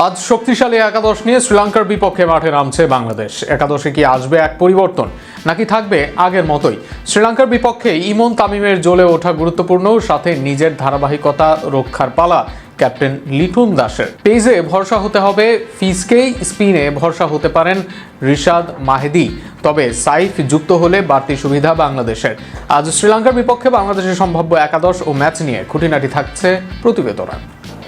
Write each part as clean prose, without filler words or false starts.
আজ শক্তিশালী একাদশ নিয়ে শ্রীলঙ্কার বিপক্ষে মাঠে নামছে বাংলাদেশ। একাদশে কি আসবে এক পরিবর্তন, নাকি থাকবে আগের মতোই? শ্রীলঙ্কার বিপক্ষে ইমন তামিমের জ্বলে ওঠা গুরুত্বপূর্ণ, সাথে নিজের ধারাবাহিকতা রক্ষার পালা ক্যাপ্টেন লিটন দাসের। পেজে ভরসা হতে হবে ফিজকেই, স্পিনে ভরসা হতে পারেন রিশাদ মাহেদি। তবে সাইফ যুক্ত হলে বাড়তি সুবিধা বাংলাদেশের। আজ শ্রীলঙ্কার বিপক্ষে বাংলাদেশের সম্ভাব্য একাদশ ও ম্যাচ নিয়ে খুঁটিনাটি থাকছে প্রতিবেদনে।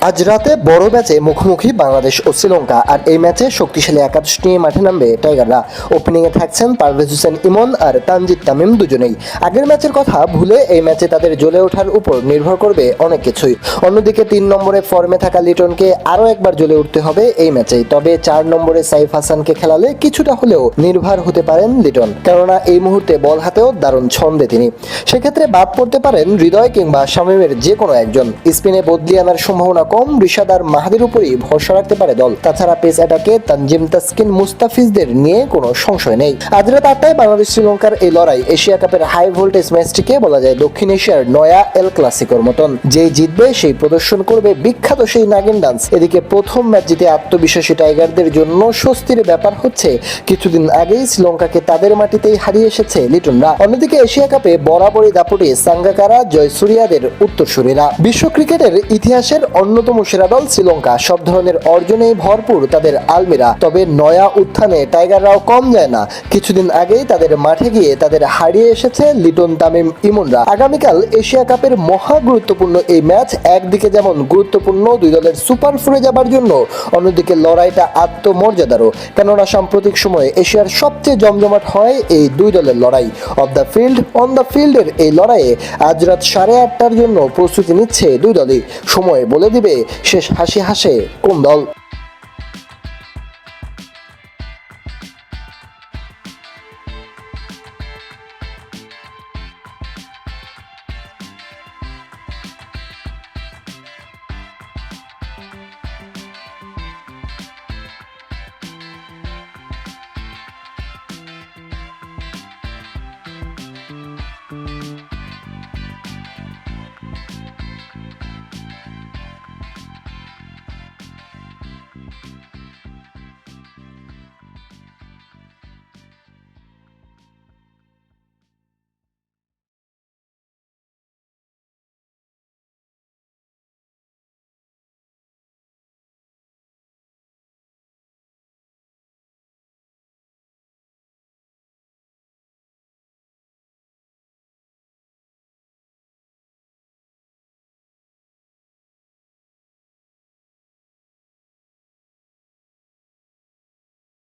আজ রাতে বড় ম্যাচে মুখোমুখি বাংলাদেশ ও শ্রীলঙ্কা। আর এই ম্যাচে শক্তিশালী একাদশ নিয়ে মাঠে নামবে টাইগাররা। ওপেনিংয়ে থাকছেন পারভেজ হোসেন ইমন আর তানজিদ তামিম দুজনেই। আগের ম্যাচের কথা ভুলে এই ম্যাচে তাদের জ্বলে ওঠার উপর নির্ভর করবে অনেক কিছুই। অন্যদিকে 3 নম্বরে ফর্মে থাকা লিটনকে আরও একবার জ্বলে উঠতে হবে এই ম্যাচেই। তবে 4 নম্বরে সাইফ হাসানকে খেলালে কিছুটা হলেও নির্ভর হতে পারেন লিটন, কেননা এই মুহূর্তে বল হাতেও দারুণ ছন্দে তিনি। সেক্ষেত্রে বাদ পড়তে পারেন হৃদয় কিংবা শামীমের যে কোনো একজন। স্পিনে বদলি আনার সম্ভাবনা কম, রিশাদ আর মাহাদির উপরই ভরসা রাখতে পারে দল। তাছাড়া পেস অ্যাটাকে তানজিম, তাসকিন, মুস্তাফিজদের নিয়ে কোনো সংশয় নেই। আজ রাত 8টায় বাংলাদেশ শ্রীলঙ্কার এই লড়াই এশিয়া কাপের হাই ভোল্টেজ ম্যাচটিকে বলা যায় দক্ষিণ এশিয়ার নয়া এল ক্লাসিকোর মতন। যেই জিতবে সেই প্রদর্শন করবে বিখ্যাত সেই নাগিন ডান্স। এদিকে প্রথম ম্যাচ জিতে আত্মবিশ্বাসী টাইগারদের জন্য স্বস্তির ব্যাপার হচ্ছে কিছুদিন আগেই শ্রীলঙ্কাকে তাদের মাটিতেই হারিয়ে এসেছে লিটনরা। অন্যদিকে এশিয়া কাপে বরাবরই দাপটে সাঙ্গাকারা, জয়সূরিয়াদের উত্তরসূরিরা। বিশ্ব ক্রিকেটের ইতিহাসের অন্যতম সেরা দল শ্রীলঙ্কা, সব ধরনের অর্জনেই ভরপুর তাদের আলমিরা। তবে নয়া উত্থানে টাইগাররাও কম যায় না। কিছুদিন আগেই তাদের মাঠে গিয়ে তাদের হারিয়ে এসেছে লিটন, তামিম, ইমনরা। আগামীকাল এশিয়া কাপের মহা গুরুত্বপূর্ণ এই ম্যাচ একদিকে যেমন গুরুত্বপূর্ণ দুই দলের সুপার ফোরে যাবার জন্য, অন্যদিকে লড়াইটা আত্মমর্যাদারও, কেননা সাম্প্রতিক সময়ে এশিয়ার সবচেয়ে জমজমাট হয় এই দুই দলের লড়াই। Of the field, on the ফিল্ডের এই লড়াইয়ে আজ রাত 8:30টার জন্য প্রস্তুতি নিচ্ছে দুই দলই। সময় বলে দিবে শেষ হাসি হাসে কোন দল।